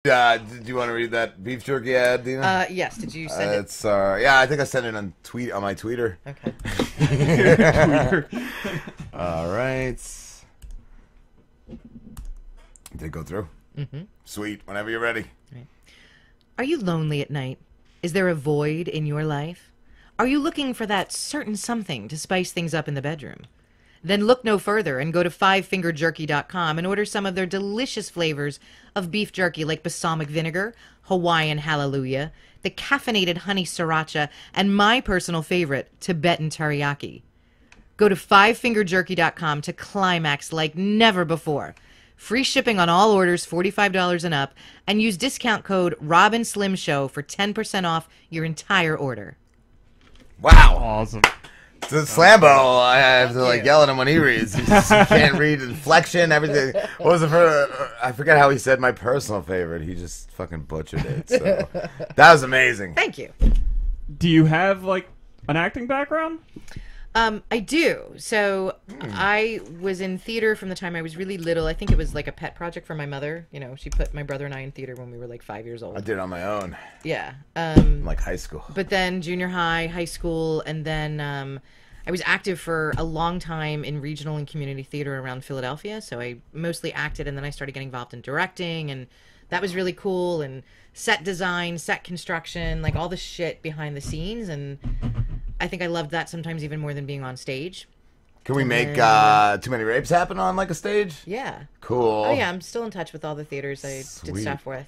Do you want to read that beef jerky ad, Deana? Yes. Did you send it? It's yeah, I think I sent it on my Twitter. Okay. All right. Did it go through? Mm-hmm. Sweet. Whenever you're ready. Right. Are you lonely at night? Is there a void in your life? Are you looking for that certain something to spice things up in the bedroom? Then look no further and go to fivefingerjerky.com and order some of their delicious flavors of beef jerky like balsamic vinegar, Hawaiian hallelujah, the caffeinated honey sriracha, and my personal favorite, Tibetan teriyaki. Go to fivefingerjerky.com to climax like never before. Free shipping on all orders $45 and up, and use discount code RobinSlimShow for 10% off your entire order. Wow. Awesome. The Slambo, I have to yell at him when he reads. He can't read inflection, everything. What was it for? I forget how he said my personal favorite. He just fucking butchered it. So that was amazing. Thank you. Do you have like an acting background? I do. So I was in theater from the time I was really little. I think it was like a pet project for my mother. You know, she put my brother and I in theater when we were like 5 years old. I did it on my own. Yeah. Like high school. But then junior high, high school, and then I was active for a long time in regional and community theater around Philadelphia. So I mostly acted, and then I started getting involved in directing, and that was really cool. And set design, set construction, like all the shit behind the scenes. And I think I loved that sometimes even more than being on stage. Can we make Too Many Rapes happen on like a stage? Yeah. Cool. Oh yeah, I'm still in touch with all the theaters I did stuff with.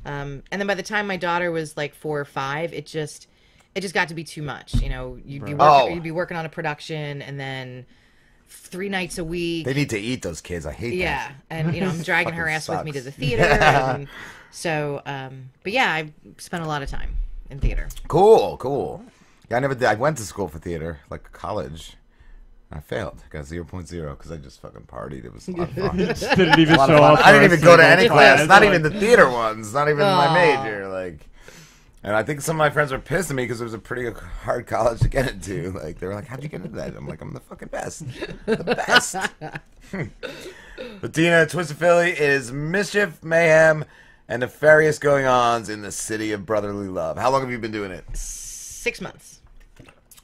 And then by the time my daughter was like 4 or 5, it just got to be too much. You know, you'd be working on a production, and then 3 nights a week. They need to eat, those kids. I hate that. Yeah, and you know, I'm dragging her ass with me to the theater. Yeah. And so, but yeah, I spent a lot of time in theater. Cool. Yeah, I never did. I went to school for theater, like college. I failed. I got 0.0 because I just fucking partied. It was a lot of fun. Didn't even show up. I didn't even go to any class. Not like... even the theater ones. Not even my major. Like, and I think some of my friends were pissed at me because it was a pretty hard college to get into. Like, they were like, "How'd you get into that?" I'm like, "I'm the fucking best, the best." But Deana, Twisted Philly is mischief, mayhem, and nefarious going-ons in the city of brotherly love. How long have you been doing it? 6 months.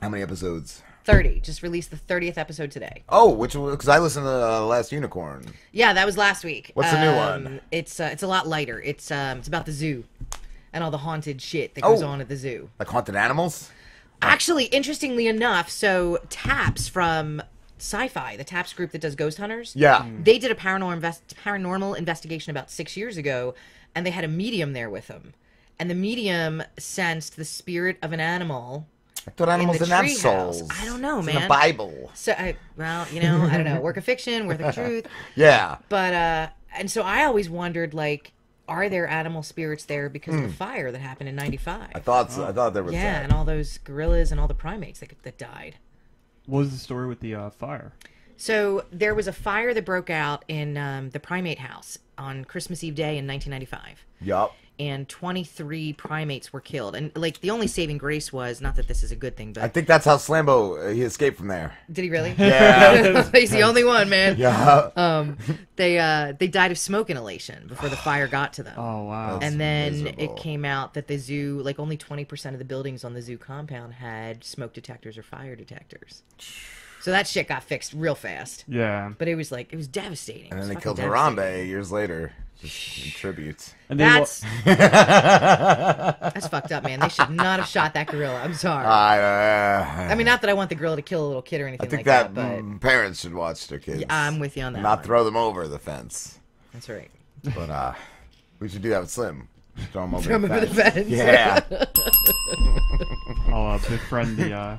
How many episodes? 30. Just released the 30th episode today. Oh, which one? Because I listened to Last Unicorn. Yeah, that was last week. What's the new one? It's a lot lighter. It's about the zoo and all the haunted shit that goes on at the zoo. Like haunted animals? Actually, interestingly enough, so Taps from Sci-Fi, the Taps group that does Ghost Hunters, they did a paranormal investigation about 6 years ago, and they had a medium there with them. And the medium sensed the spirit of an animal. I thought animals didn't have souls. I don't know, man. In the Bible. So, well, you know, I don't know. Work of fiction, work of truth. Yeah. But, and so I always wondered, like, are there animal spirits there because of the fire that happened in 95? I thought so. I thought there was that. And all those gorillas and all the primates that died. What was the story with the fire? So there was a fire that broke out in the primate house on Christmas Eve day in 1995. Yup. And 23 primates were killed. And, like, the only saving grace was, not that this is a good thing, but... I think that's how Slambo, he escaped from there. Did he really? Yeah. He's the only one, man. Yeah. They died of smoke inhalation before the fire got to them. Oh, wow. And then miserable. it came out that the zoo, like, only 20% of the buildings on the zoo compound had smoke detectors or fire detectors. So that shit got fixed real fast. Yeah. But it was devastating. And then they killed devastating. Harambe years later, just in tribute. And That's fucked up, man. They should not have shot that gorilla. I'm sorry. I mean, not that I want the gorilla to kill a little kid or anything like that, but parents should watch their kids. yeah, I'm with you on that. Not one. throw them over the fence. That's right. But we should do that with Slim. Throw him over, Throw him over the fence. Yeah. I'll befriend the...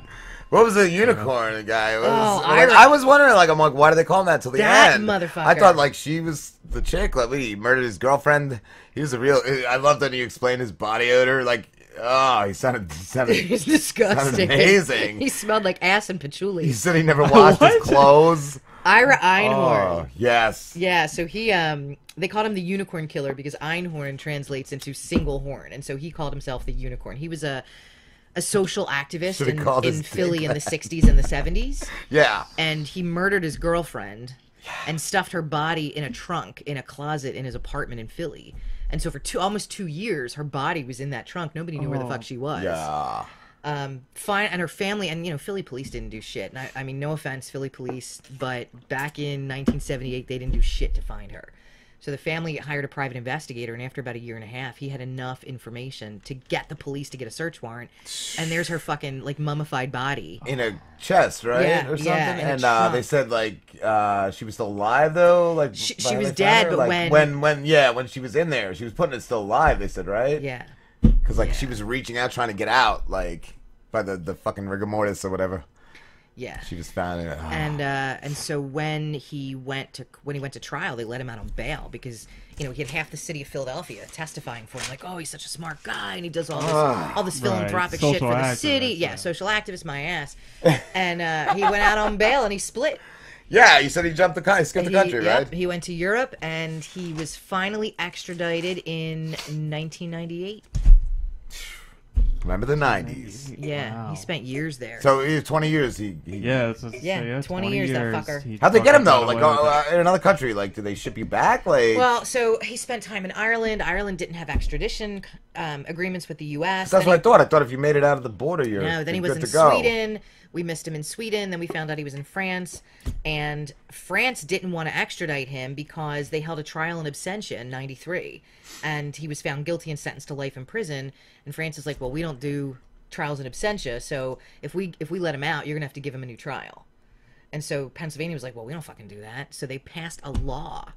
What was the unicorn guy? Ira. I was wondering, I'm like, why do they call him that till the That end? motherfucker. I thought, like, she was the chick. Like, he murdered his girlfriend. He was a real... I loved that he explained his body odor. Like, oh, he sounded It's disgusting. sounded amazing. He smelled like ass and patchouli. He said he never washed his clothes. Ira Einhorn. Oh, yes. Yeah, so he they called him the unicorn killer because Einhorn translates into single horn, and so he called himself the unicorn. He was a social activist in Philly in the 60s and the 70s. Yeah. And he murdered his girlfriend and stuffed her body in a trunk in a closet in his apartment in Philly. And so for almost 2 years, her body was in that trunk. Nobody knew where the fuck she was. Yeah. Fine, and her family, and Philly police didn't do shit. And I mean, no offense, Philly police, but back in 1978, they didn't do shit to find her. So the family hired a private investigator, and after about a year and a half, he had enough information to get the police to get a search warrant. And there's her fucking like mummified body In a chest, right? Yeah, or something? yeah, in a and trunk. they said like she was still alive though. Like She when was they found dead, her? but like, when she was in there, she was putting it still alive. They said, right? yeah. Because like she was reaching out trying to get out, like by the fucking rigor mortis or whatever. Yeah. She was found in it. And so when he went to trial, they let him out on bail because he had half the city of Philadelphia testifying for him, like, oh, he's such a smart guy and he does all this philanthropic shit for the city. Yeah, social activist, my ass. And he went out on bail and he split. Yeah, you said he skipped the country, Yep, right? he went to Europe and he was finally extradited in 1998. Remember the 90s. Yeah, Wow. he spent years there. So he was 20 years. He Yeah, Yeah, 20 years, that fucker. How'd they get him though? Like in another country? Like, do they ship you back? Like, Well, so he spent time in Ireland. Ireland didn't have extradition agreements with the U.S. that's what I thought. I thought if you made it out of the border, you're No, then he you're was good in to go. Sweden. We missed him in Sweden. Then we found out he was in France. And France didn't want to extradite him because they held a trial in absentia in 93. And he was found guilty and sentenced to life in prison. And France is like, well, we don't do trials in absentia. So if we let him out, you're going to have to give him a new trial. And so Pennsylvania was like, well, we don't fucking do that. So they passed a law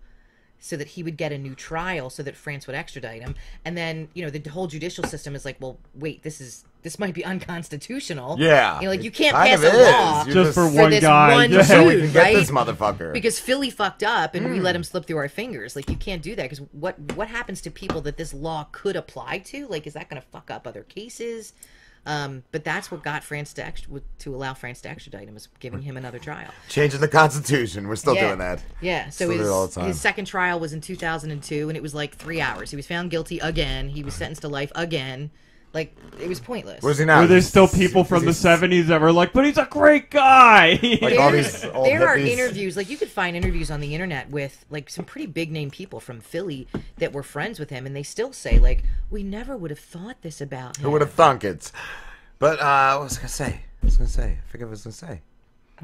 so that he would get a new trial so that France would extradite him. And then, the whole judicial system is like, well, wait, this might be unconstitutional. Yeah, Like, you it can't kind pass of a is. law You're just for for one this guy. one Yeah. so we dude, can get right? this motherfucker. Because Philly fucked up and we let him slip through our fingers. Like, you can't do that because what happens to people that this law could apply to? Like, is that going to fuck up other cases? But that's what got France to allow France to extradite him, was giving him another trial. Changing the Constitution. We're still Yeah. doing that. Yeah, so Still do it all the time. his second trial was in 2002, and it was like 3 hours. He was found guilty again. He was sentenced to life again. Like, it was pointless. Where's he now? Were there still people from the 70s that were like, but he's a great guy? Like all these old There are hippies. interviews, like you could find interviews on the internet with like some pretty big name people from Philly that were friends with him, and they still say like, we never would have thought this about him. Who would have thunk it? But what was I gonna say? I forget what I was gonna say.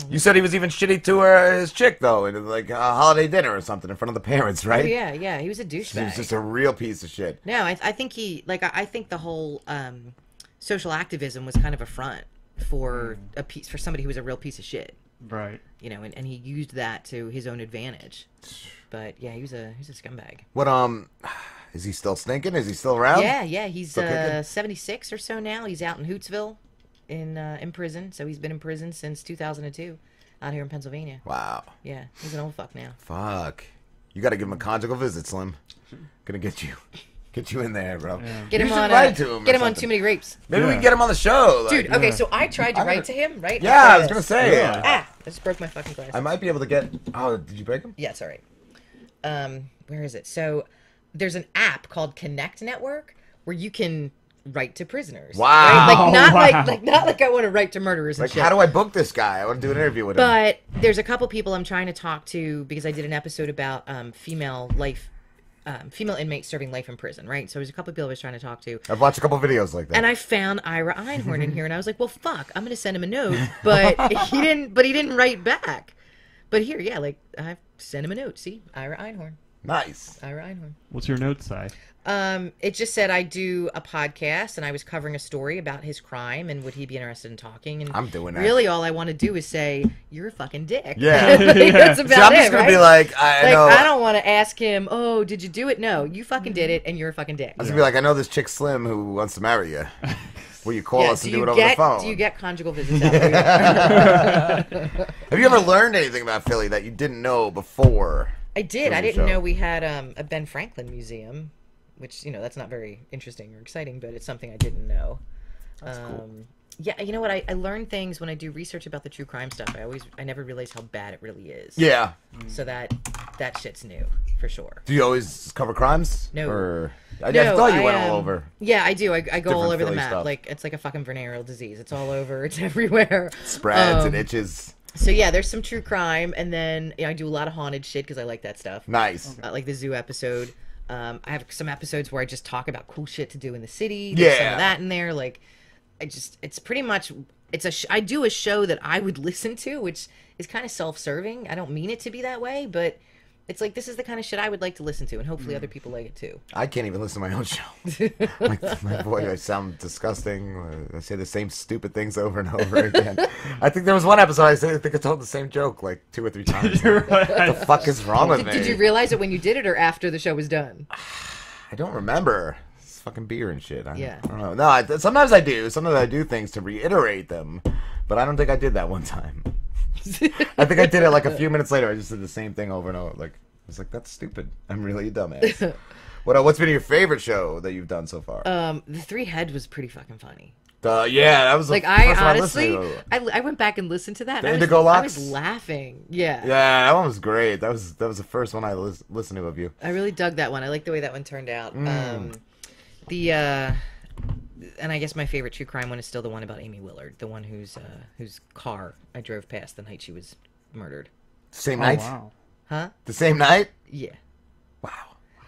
You said he was even shitty to his chick though, in like a holiday dinner or something in front of the parents, right? Oh, yeah, he was a douchebag. He was just a real piece of shit. No, I think I think the whole social activism was kind of a front for for somebody who was a real piece of shit. Right. And he used that to his own advantage. But yeah, he was a scumbag. What is he still stinking? Is he still around? Yeah, he's Still kicking? 76 or so now. He's out in Hootsville in prison. So he's been in prison since 2002 out here in Pennsylvania. Wow. Yeah, he's an old fuck now. Fuck. You got to give him a conjugal visit, Slim. Gonna get you in there, bro. Yeah. Get You him should on write to him or get him on something. Too Many Rapes. Maybe we Yeah. can get him on the show. Like, Dude, okay, so I tried to write to him, right? Yeah, I was gonna say. Yeah. I just broke my fucking glass. I might be able to get. Oh, did you break him? Yeah, it's all right. Where is it? So there's an app called Connect Network where you can write to prisoners. Wow. Right? Like not Wow. not like I want to write to murderers and Like, shit. how do I book this guy? I want to do an interview with him. But there's a couple people I'm trying to talk to because I did an episode about female inmates serving life in prison, right? So there's a couple people I was trying to talk to. I've watched a couple videos like that. And I found Ira Einhorn in here, and I was like, "Well, fuck, I'm gonna send him a note," but he didn't write back. But here, yeah, like I sent him a note. See, Ira Einhorn. Nice. Ira Einhorn. What's your note say? It just said I do a podcast, and I was covering a story about his crime, and would he be interested in talking? And I'm doing that. Really, all I want to do is say you're a fucking dick. Yeah. Like, that's about So I'm it, just gonna right? be like, I know. I don't want to ask him, oh, did you do it? No, you fucking did it, and you're a fucking dick. I was gonna be like, I know this chick Slim who wants to marry you. Will you call us and do it over the phone? Do you get conjugal visits out there? Have you ever learned anything about Philly that you didn't know before? I did. From I the didn't show? know we had a Ben Franklin museum, which, that's not very interesting or exciting, but it's something I didn't know. That's cool. Yeah, you know what? I learn things when I do research about the true crime stuff. I never realize how bad it really is. Yeah. So that shit's new, for sure. Do you always cover crimes? No. Or I No, thought you went all over. Yeah, I do. I go all Different over the Philly map. stuff. Like, it's like a fucking venereal disease. It's all over. It's everywhere. Spreads and itches. So yeah, there's some true crime, and then I do a lot of haunted shit because I like that stuff. Nice. Like the zoo episode. I have some episodes where I just talk about cool shit to do in the city. There's some of that in there. Like, it's pretty much, I do a show that I would listen to, which is kind of self-serving. I don't mean it to be that way, but it's like, this is the kind of shit I would like to listen to, and hopefully other people like it too. I can't even listen to my own show. My boy, I sound disgusting. I say the same stupid things over and over again. I think there was one episode I think I told the same joke like 2 or 3 times. Like, what the fuck is wrong with me? Did you realize it when you did it or after the show was done? I don't remember. It's fucking beer and shit. I don't know. No, sometimes I do. Sometimes I do things to reiterate them, but I don't think I did that one time. I think I did it like a few minutes later. I just did the same thing over and over. Like, I was like, that's stupid. I'm really a dumbass. What's been your favorite show that you've done so far? The Three Head was pretty fucking funny. Yeah, that was like, I honestly, I went back and listened to that. And I was laughing. Yeah. Yeah, that one was great. That was the first one I listened to of you. I really dug that one. I like the way that one turned out. And I guess my favorite true crime one is still the one about Amy Willard, the one whose car I drove past the night she was murdered. Same night? Wow. Huh? The same night? Yeah. Wow.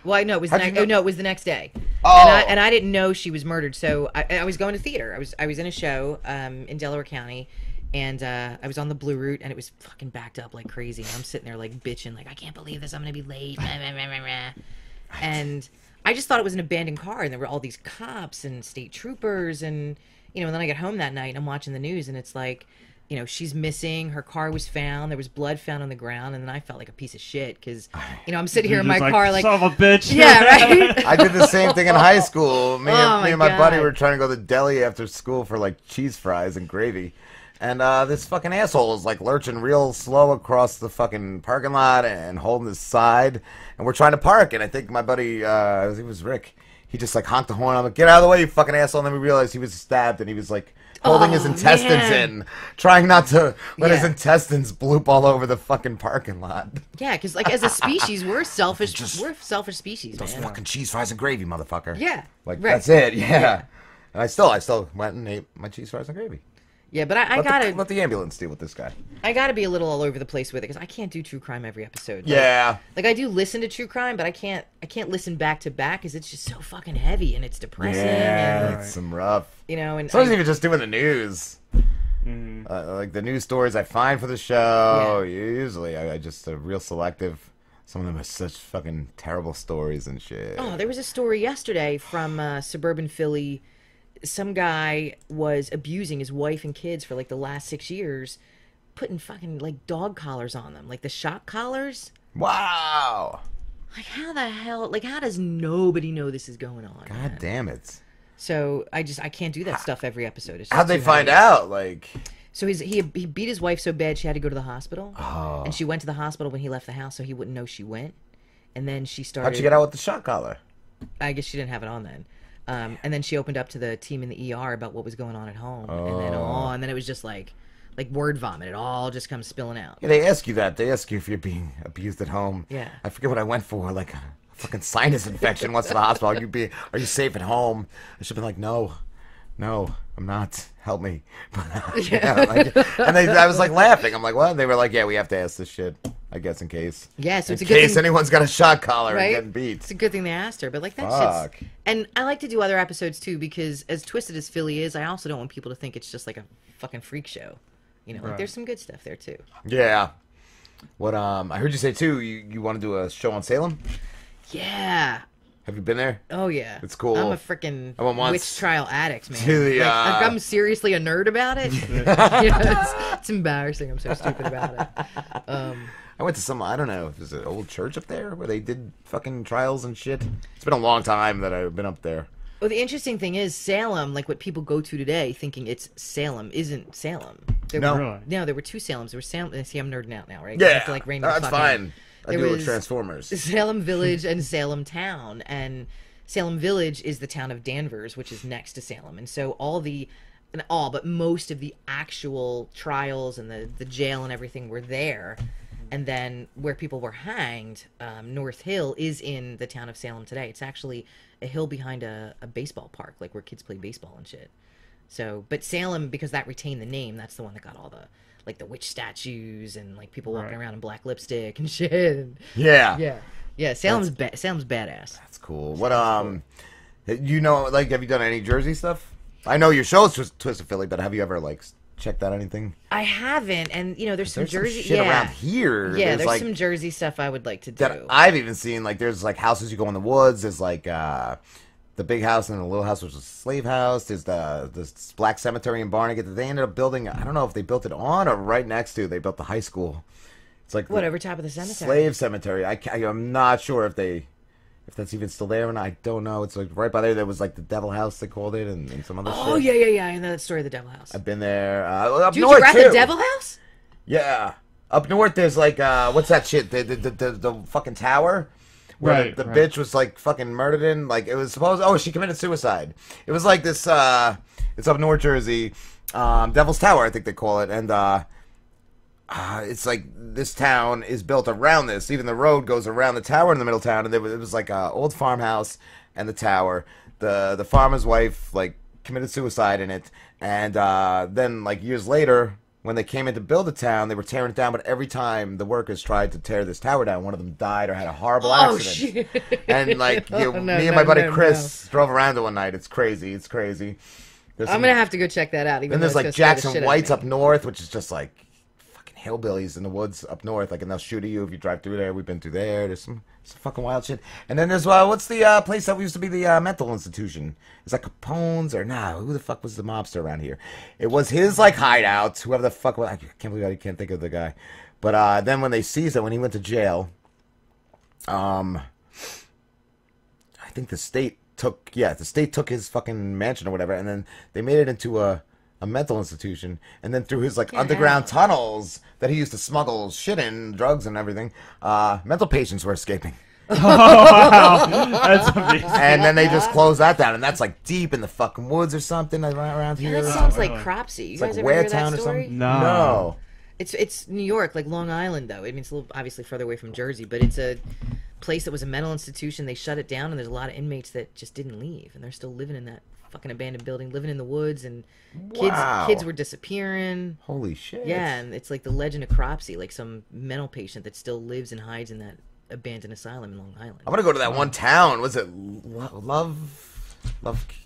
Well, I know it was. No, it was the next day. Oh. And I didn't know she was murdered. So I was going to theater. I was in a show in Delaware County, and I was on the Blue Route, and it was fucking backed up like crazy. And I'm sitting there like bitching, like, I can't believe this. I'm gonna be late. And I just thought it was an abandoned car, and there were all these cops and state troopers, and and then I get home that night and I'm watching the news, and it's like, she's missing. Her car was found. There was blood found on the ground, and then I felt like a piece of shit because, I'm sitting here in my car like, son of a bitch. Yeah, right. I did the same thing in high school. Me and my God. buddy were trying to go to the deli after school for like cheese fries and gravy. And this fucking asshole is like lurching real slow across the fucking parking lot and holding his side. And we're trying to park. And I think my buddy, he was Rick, he just like honked the horn. I'm like, get out of the way, you fucking asshole. And then we realized he was stabbed, and he was like holding his intestines in, trying not to let his intestines bloop all over the fucking parking lot. Yeah, because like as a species, we're selfish. We're selfish species, Those man. fucking cheese fries and gravy, motherfucker. Yeah, like right. that's it. Yeah. And I still went and ate my cheese fries and gravy. Yeah, but I gotta let the ambulance deal with this guy. I gotta be a little all over the place with it because I can't do true crime every episode. Yeah, like I do listen to true crime, but I can't listen back to back because it's just so fucking heavy and it's depressing. Yeah, and, it's some rough. And sometimes even just doing the news, like the news stories I find for the show. Yeah. Usually, I just real selective. Some of them are such fucking terrible stories and shit. Oh, there was a story yesterday from suburban Philly. Some guy was abusing his wife and kids for like the last 6 years, putting fucking like dog collars on them, like the shock collars. Wow. Like how the hell? Like how does nobody know this is going on? God damn it. So I can't do that stuff every episode. How'd they find out? Like. So he beat his wife so bad she had to go to the hospital. Oh. And she went to the hospital when he left the house, so he wouldn't know she went. And then she started. How'd she get out with the shock collar? I guess she didn't have it on then. And then she opened up to the team in the ER about what was going on at home, and then it was just like word vomit. It all just comes spilling out. Yeah, they ask you that. They ask you if you're being abused at home. Yeah. I forget what I went for, like a fucking sinus infection. Once in the hospital, are you safe at home? I should have been like, no, I'm not. Help me. I was like laughing. I'm like, what? And they were like, yeah, we have to ask this shit. I guess in case. Yeah, so it's in a good case thing, anyone's got a shock collar right? and getting beat. It's a good thing they asked her, but like that Fuck. shit's. And I like to do other episodes too because as twisted as Philly is, I also don't want people to think it's just like a fucking freak show. Like there's some good stuff there too. Yeah. What I heard you say too. You want to do a show on Salem? Yeah. Have you been there? Oh yeah, it's cool. I'm a freaking witch trial addict, man. I'm seriously a nerd about it. It's embarrassing. I'm so stupid about it. I went to some, I don't know, if there's an old church up there where they did fucking trials and shit. It's been a long time that I've been up there. Well, the interesting thing is Salem, like what people go to today thinking it's Salem, isn't Salem. There were two Salems. There was Salem. See, I'm nerding out now, right? Yeah, I have to, like, rein that's fine. I do was Transformers. Salem Village and Salem Town. And Salem Village is the town of Danvers, which is next to Salem. And so but most of the actual trials and the jail and everything were there. And then where people were hanged, North Hill, is in the town of Salem today. It's actually a hill behind a baseball park, like where kids play baseball and shit. So, but Salem, because that retained the name, that's the one that got all the witch statues and like people walking around in black lipstick and shit. Yeah. Yeah. Yeah, Salem's badass. That's cool. What you know, like, have you done any Jersey stuff? I know your show's Twisted Philly, but have you ever like checked out anything? I haven't, and you know, there's some Jersey shit around here. Yeah, there's like, some Jersey stuff I would like to do. that I've even seen. Like, there's like houses you go in the woods. There's like the big house and the little house, which was a slave house. There's this black cemetery in Barnegat that they ended up building. I don't know if they built it on or right next to. They built the high school. It's like over top of the cemetery. Slave cemetery. I'm not sure if that's even still there or not. I don't know. It's like right by there. There was like the Devil House, they called it, and some other shit. Oh, yeah. I know that story of the Devil House. I've been there. Up Dude, north, you're at too. the Devil House? Yeah. Up north, there's like, what's that shit? The fucking tower? Where the bitch was like fucking murdered in. Like, it was supposed. Oh, she committed suicide. It was like this, it's up North Jersey. Devil's Tower, I think they call it. And, it's like this town is built around this. Even the road goes around the tower in the middle of town, and it was like a old farmhouse and the tower. The farmer's wife like committed suicide in it, and then like years later, when they came in to build the town, they were tearing it down. But every time the workers tried to tear this tower down, one of them died or had a horrible accident. Shit. And like me and my buddy Chris drove around it one night. It's crazy. It's crazy. I'm gonna have to go check that out. Then there's like Jackson White's up north, which is just like hillbillies in the woods up north, like, and they'll shoot at you if you drive through there. We've been through there. There's some fucking wild shit. And then there's what's the place that used to be the mental institution? Is that Capone's or who the fuck was the mobster around here? It was his like hideout. Whoever the fuck was, I can't believe I can't think of the guy. But then when they seized it, when he went to jail, I think the state took his fucking mansion or whatever, and then they made it into a mental institution, and then through his like underground tunnels that he used to smuggle shit in, drugs and everything, mental patients were escaping. Oh, wow. That's amazing. And then they just closed that down, and that's like deep in the fucking woods or something around here. That sounds like Cropsey. You guys like ever hear that Town or story? something? No. It's New York, like Long Island, though. I mean, it's a little obviously further away from Jersey, but it's a place that was a mental institution. They shut it down, and there's a lot of inmates that just didn't leave, and they're still living in that fucking abandoned building, living in the woods, and kids were disappearing. Holy shit. Yeah, and it's like the legend of Cropsey, like some mental patient that still lives and hides in that abandoned asylum in Long Island. I'm gonna go to that one town. Was it Love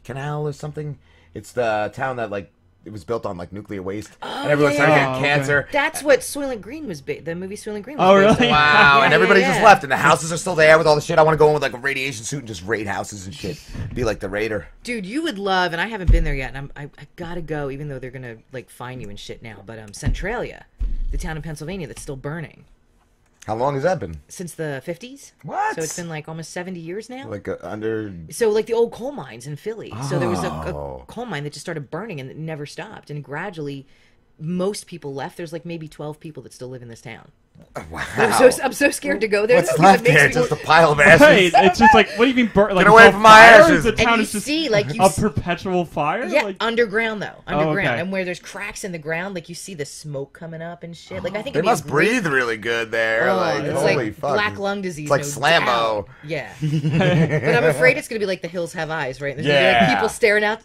Canal or something? It's the town that like it was built on like nuclear waste, and everyone started getting cancer. That's what Soylent Green was. The movie Soylent Green was. Oh, based really? on. Wow, Yeah, and everybody yeah. just left, and the houses are still there with all the shit. I want to go in with like a radiation suit and just raid houses and shit. Be like the raider. Dude, you would love, and I haven't been there yet, and I gotta go, even though they're gonna like fine you and shit now. But Centralia, the town in Pennsylvania that's still burning. How long has that been? Since the 50s. What? So it's been like almost 70 years now. Like under. So like the old coal mines in Philly. So there was a Oh. coal mine that just started burning and it never stopped. And gradually, most people left. There's like maybe 12 people that still live in this town. Wow. I'm so scared to go there. What's though, left because it there? makes me- Just a pile of ashes. Right, it's just like, what do you mean burn? Like, Get away it's from all my fire? ashes. The And town you is just see, like, you a s- perpetual fire? Yeah, Like, underground though. Underground. okay. And where there's cracks in the ground, like you see the smoke coming up and shit. Like I think They it'd be a must great- breathe really good there. Oh, like, it's holy like fuck. black lung disease. It's like no Slammo. doubt. Yeah. But I'm afraid it's gonna be like The Hills Have Eyes, right? There's gonna be Yeah. like people staring out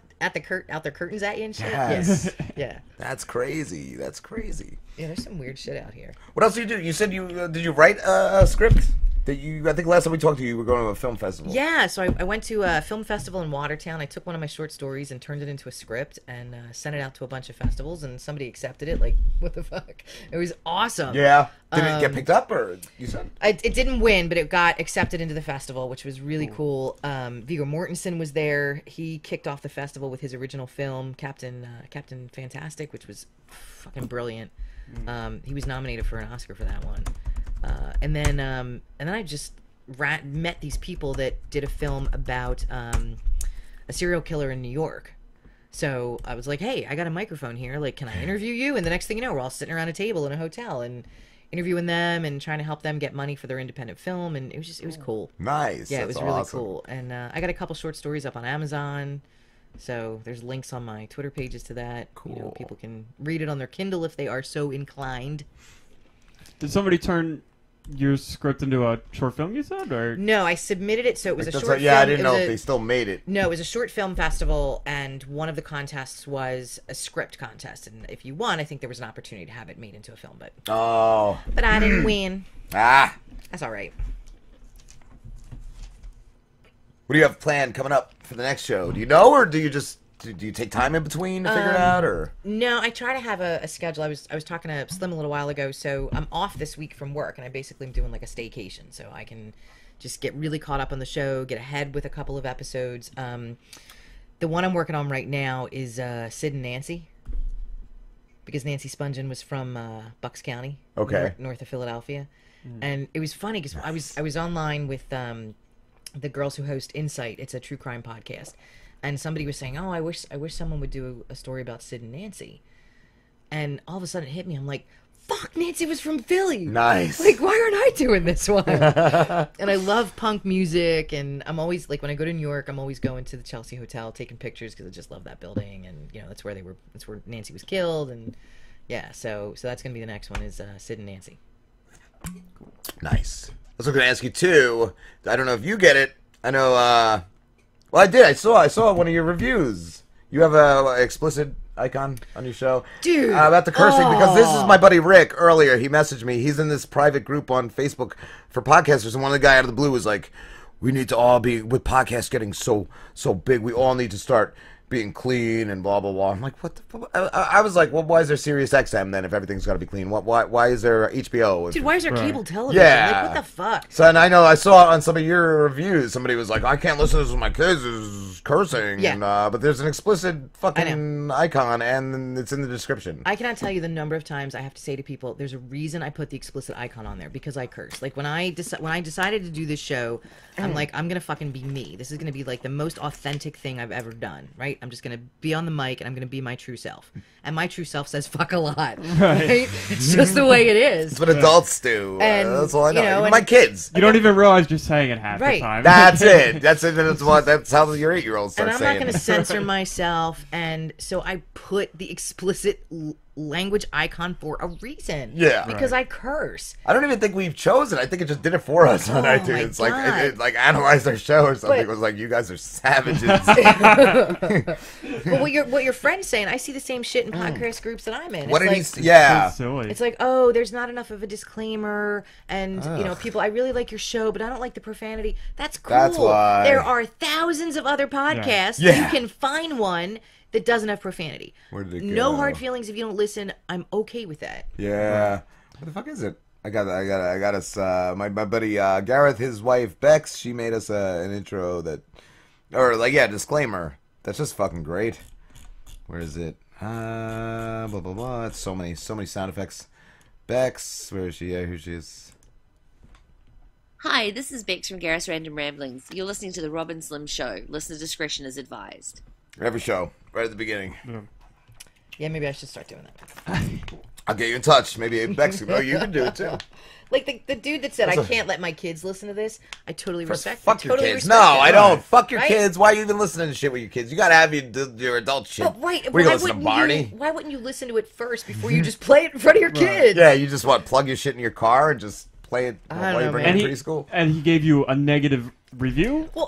their curtains at you and shit. Yes. Yeah. That's crazy. That's crazy. Yeah, there's some weird shit out here. What else do you do? You said you did you write a script? I think last time we talked to you, you were going to a film festival. Yeah, so I went to a film festival in Watertown. I took one of my short stories and turned it into a script and sent it out to a bunch of festivals, and somebody accepted it. Like, what the fuck? It was awesome. Yeah. Did it get picked up, or you said? It didn't win, but it got accepted into the festival, which was really cool. Viggo Mortensen was there. He kicked off the festival with his original film, Captain Fantastic, which was fucking brilliant. He was nominated for an Oscar for that one. And then I just met these people that did a film about a serial killer in New York. So I was like, hey, I got a microphone here. Like, can I interview you? And the next thing you know, we're all sitting around a table in a hotel and interviewing them and trying to help them get money for their independent film. And it was cool. Nice. Yeah, it That's was really awesome. cool. And I got a couple short stories up on Amazon. So there's links on my Twitter pages to that. You know, Cool. people can read it on their Kindle if they are so inclined. did somebody turn your script into a short film, you said? Or No, I submitted it, so it was a That's short right. Yeah, film. I didn't It know was if they still made it. No, it was a short film festival, and one of the contests was a script contest. And if you won, I think there was an opportunity to have it made into a film, but Oh. I didn't win. Ah. That's all right. What do you have planned coming up for the next show? Do you know, or do you just do you take time in between to figure it out, or? No, I try to have a schedule. I was talking to Slim a little while ago, so I'm off this week from work, and I basically am doing like a staycation, so I can just get really caught up on the show, get ahead with a couple of episodes. The one I'm working on right now is Sid and Nancy, because Nancy Spungen was from Bucks County, Okay, north of Philadelphia, and it was funny because I was online with the girls who host Insight. It's a true crime podcast. And somebody was saying, "Oh, I wish someone would do a story about Sid and Nancy." And all of a sudden it hit me. I'm like, "Fuck, Nancy was from Philly." nice. Like, why aren't I doing this one? And I love punk music, and I'm always like, when I go to New York, I'm always going to the Chelsea Hotel, taking pictures because I just love that building, and that's where that's where Nancy was killed, and yeah. So that's gonna be the next one is Sid and Nancy. Nice. I was going to ask you too. I don't know if you get it. I know. Well, I did. I saw one of your reviews. You have a explicit icon on your show, dude. About the cursing, because this is my buddy Rick. Earlier, he messaged me. He's in this private group on Facebook for podcasters, and one of the guy out of the blue was like, "We need to all be, with podcasts getting so big, we all need to start being clean and blah blah blah." I'm like, what the fuck? I was like, well, why is there Sirius XM then if everything's got to be clean? Why is there HBO? Dude, why is there Right. cable television? Yeah. Like, what the fuck? So, and I know I saw it on some of your reviews. Somebody was like, "I can't listen to this with my kids. This is cursing." Yeah. And, but there's an explicit fucking icon, and it's in the description. I cannot tell you the number of times I have to say to people, "There's a reason I put the explicit icon on there, because I curse." Like when I decided to do this show, I'm like, I'm gonna fucking be me. This is gonna be like the most authentic thing I've ever done. Right? I'm just gonna be on the mic and I'm gonna be my true self. And my true self says fuck a lot. Right? It's just the way it is. It's what adults do. And, that's all I know. you know, Even and- my kids. You don't even realize you're saying it half Right. the time. That's it. That's how your 8-year-old starts And I'm saying not going to it. censor myself, and so I put the explicit language icon for a reason. Yeah. Because I curse. I don't even think we've chosen. I think it just did it for us on Oh, iTunes. my Like God. it like analyzed our show or something. But- It was like, you guys are savages. But what your friend's saying, I see the same shit in podcast groups that I'm in. What It's did like, he? Yeah. So silly. It's like, oh, there's not enough of a disclaimer, and people, I really like your show, but I don't like the profanity. That's cool. That's why. There are thousands of other podcasts. Yeah. You can find one that doesn't have profanity. Where did it No go? hard feelings if you don't listen. I'm okay with that. Yeah. What the fuck is it? I got us. My buddy Gareth, his wife Bex, she made us an intro disclaimer. That's just fucking great. Where is it? Blah blah blah. It's so many sound effects. Bex, where is she? Yeah, who she is. Hi, this is Bex from Gareth's Random Ramblings. You're listening to the Robin Slim Show. Listener discretion is advised. Every show, right at the beginning. Yeah, maybe I should start doing that. I'll get you in touch. Maybe Bex. Oh, you can do it too. Like the dude that said, I can't let my kids listen to this, I totally respect. Fuck I your totally kids. respect No, it. I don't. Fuck your Right? kids. Why are you even listening to shit with your kids? You gotta have your adult shit. But why We can listen to wouldn't Barney. why wouldn't you listen to it first before you just play it in front of your kids? Yeah, you just plug your shit in your car and just play it I don't while you know, bring man. it and to he preschool. and he gave you a negative review. Well,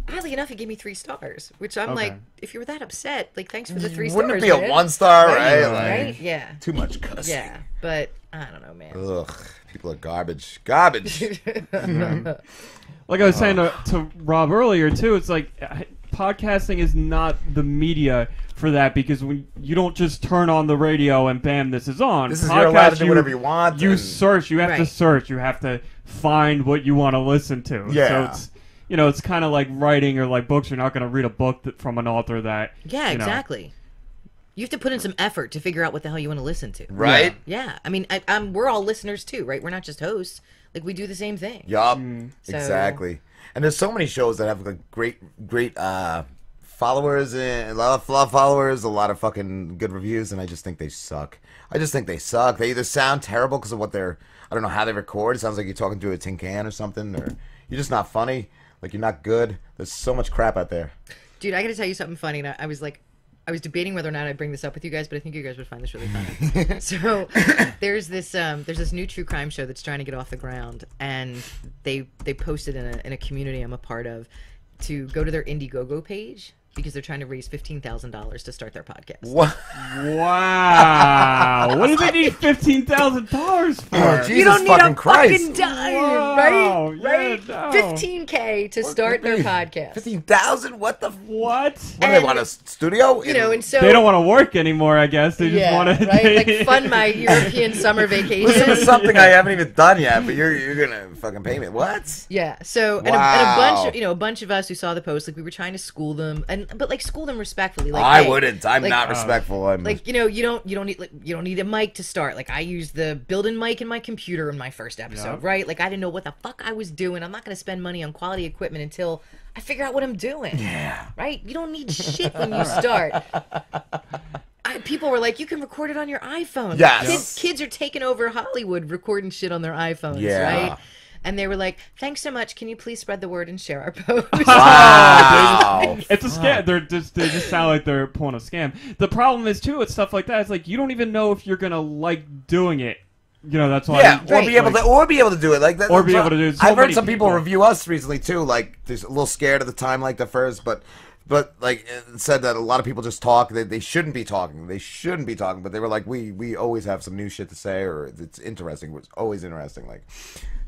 oddly enough, he gave me 3 stars, which I'm Okay. like, if you were that upset, like, thanks for the 3 Wouldn't stars. it be a man. 1-star, right? Right? Like, Yeah. too much cussing. Yeah. But I don't know, man. Ugh, people are garbage. Garbage. Like I was saying to Rob earlier too, it's like podcasting is not the media for that, because when you don't just turn on the radio and bam, this is on. This is you're allowed to do you- whatever you want. You and- search. You have to Right. search. You have to find what you want to listen to. Yeah. So it's it's kind of like writing or like books. You're not going to read a book from an author that. Yeah, you know. exactly. You have to put in some effort to figure out what the hell you want to listen to. Right? Yeah. I mean, we're all listeners too, right? We're not just hosts. Like, we do the same thing. Yup. So- Exactly. And there's so many shows that have like great followers and a lot of followers, a lot of fucking good reviews, and I just think they suck. They either sound terrible because of what I don't know how they record. It sounds like you're talking to a tin can or something, or you're just not funny. Like, you're not good. There's so much crap out there. Dude, I got to tell you something funny. And I was debating whether or not I'd bring this up with you guys, but I think you guys would find this really funny. So there's this new true crime show that's trying to get off the ground, and they posted in a community I'm a part of to go to their Indiegogo page because they're trying to raise $15,000 to start their podcast. What? Wow. What do they need $15,000 for? Oh, Jesus You don't need fucking a Christ. fucking dime, Wow, right? yeah, Right? no. $15K to start their podcast. 15,000? What the? What? What do they want, a studio? You know, and so They don't want to work anymore, I guess. They just want to right? Like fund my European summer Listen to vacation. something I haven't even done yet, but you're gonna fucking pay me. What? Yeah. So and Wow. a bunch of us who saw the post, like we were trying to school them, but like school them respectfully. Like I hey, wouldn't. I'm like- not respectful. I'm Like you don't need a mic to start. Like I used the built-in mic in my computer in my first episode, Yep. right? Like I didn't know what the fuck I was doing. I'm not going to spend money on quality equipment until I figure out what I'm doing. yeah. Right? You don't need shit when you start. People were like, you can record it on your iPhone. Yes. Kids are taking over Hollywood recording shit on their iPhones, Yeah. right? And they were like, thanks so much. Can you please spread the word and share our post? Wow. It's a scam. They just sound like they're pulling a scam. The problem is too with stuff like that. It's like you don't even know if you're gonna like doing it. You know, that's why. Yeah, or Right. be able to do it like that. Or be able to do it. So I've heard many some people people. review us recently too. Like, they're a little scared at the time, like the first, but like it said that a lot of people just talk. They shouldn't be talking. They shouldn't be talking. But they were like, we always have some new shit to say, or it's interesting. It's always interesting. Like,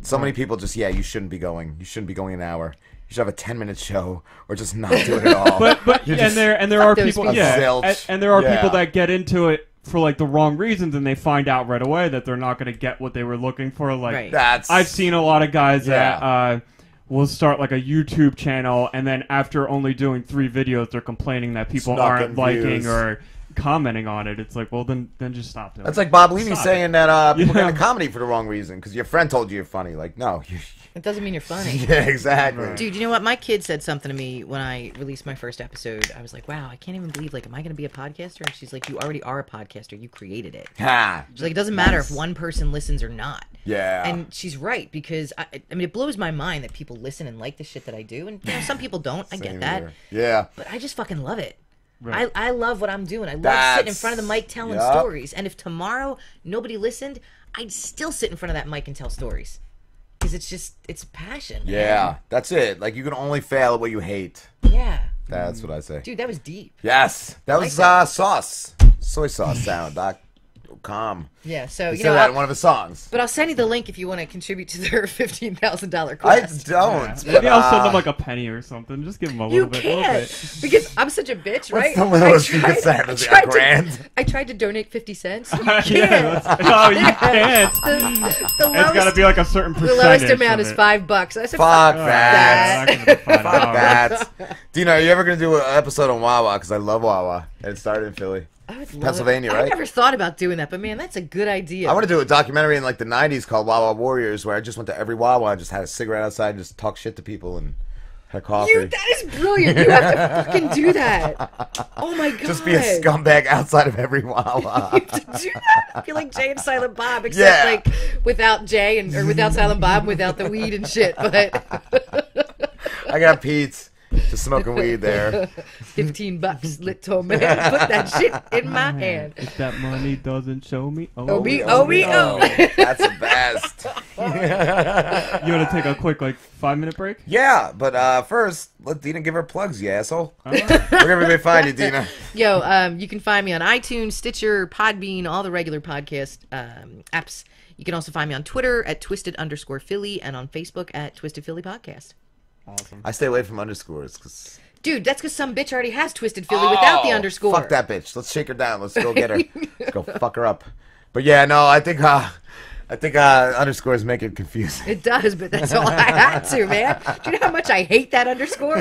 so many people just you shouldn't be going. You shouldn't be going an hour. You should have a 10-minute show, or just not do it at all. But You're and just- there Fuck are those people people. Zilch. and there are Yeah. people that get into it for like the wrong reasons, and they find out right away that they're not going to get what they were looking for. Like Right. That's I've seen a lot of guys Yeah. that will start like a YouTube channel, and then after only doing 3 videos, they're complaining that people It's not aren't getting liking views. or commenting on it. It's like, well, then just stop doing That's it. like Bob Levy Stop saying that people Yeah. get into comedy for the wrong reason because your friend told you you're funny. Like, no. It doesn't mean you're funny. Yeah, exactly. Dude, you know what? My kid said something to me when I released my first episode. I was like, wow, I can't even believe, like, am I going to be a podcaster? And she's like, you already are a podcaster. You created it. Ha. She's like, it doesn't matter if one person listens or not. Yeah. And she's right, because, I mean, it blows my mind that people listen and like the shit that I do. And, you know, some people don't. I Same get that. here. Yeah. But I just fucking love it. Right. I love what I'm doing. I love That's- sitting in front of the mic telling Yup. stories. And if tomorrow nobody listened, I'd still sit in front of that mic and tell stories. Because it's passion. man. Yeah. That's it. Like, you can only fail at what you hate. Yeah. That's what I say. Dude, that was deep. Yes. That was that. Sauce. Soy sauce sound.com. Yeah, so, He you said know, that in one of his songs. but I'll send you the link if you want to contribute to their $15,000 I quest. don't. Maybe I'll send them but, like a penny or something. Just give them a You little bit. Little can't, bit. because I'm such a bitch, right? the lowest you could send? Is it a grand? I tried to donate 50 cents. You Yeah, can't. oh, you can't. the It's got to lowest, be like a certain the percentage. lowest amount of is it. $5. I said, Fuck fuck that. Yeah, not gonna be Fuck $5. that. Dina, are you ever going to do an episode on Wawa? Because I love Wawa. And it started in Philly. I would love Pennsylvania, it. right? I never thought about doing that, but man, that's a good idea. I want to do a documentary in like the 90s called Wawa Warriors where I just went to every Wawa and just had a cigarette outside and just talk shit to people and had coffee. That is brilliant. You have to fucking do that. Oh my god. Just be a scumbag outside of every Wawa. You have to do that. I feel like Jay and Silent Bob, except Yeah. like without Jay or without Silent Bob, without the weed and shit. But I got Pete's. Just smoking weed there. $15, little man. Put that shit in my hand. If that money doesn't show me, Oh, me, oh, me, oh. That's the best. You want to take a quick 5-minute break? Yeah, but first, let Dina give her plugs, you asshole. All right. Where can everybody find you, Dina? Yo, you can find me on iTunes, Stitcher, Podbean, all the regular podcast apps. You can also find me on Twitter at Twisted_Philly and on Facebook at Twisted Philly Podcast. Awesome. I stay away from underscores because Dude, that's because some bitch already has Twisted Philly without the underscore. Fuck that bitch. Let's shake her down. Let's go get her. Let's go fuck her up. But yeah, no, I think underscores make it confusing. It does, but that's all I had to, man. Do you know how much I hate that underscore?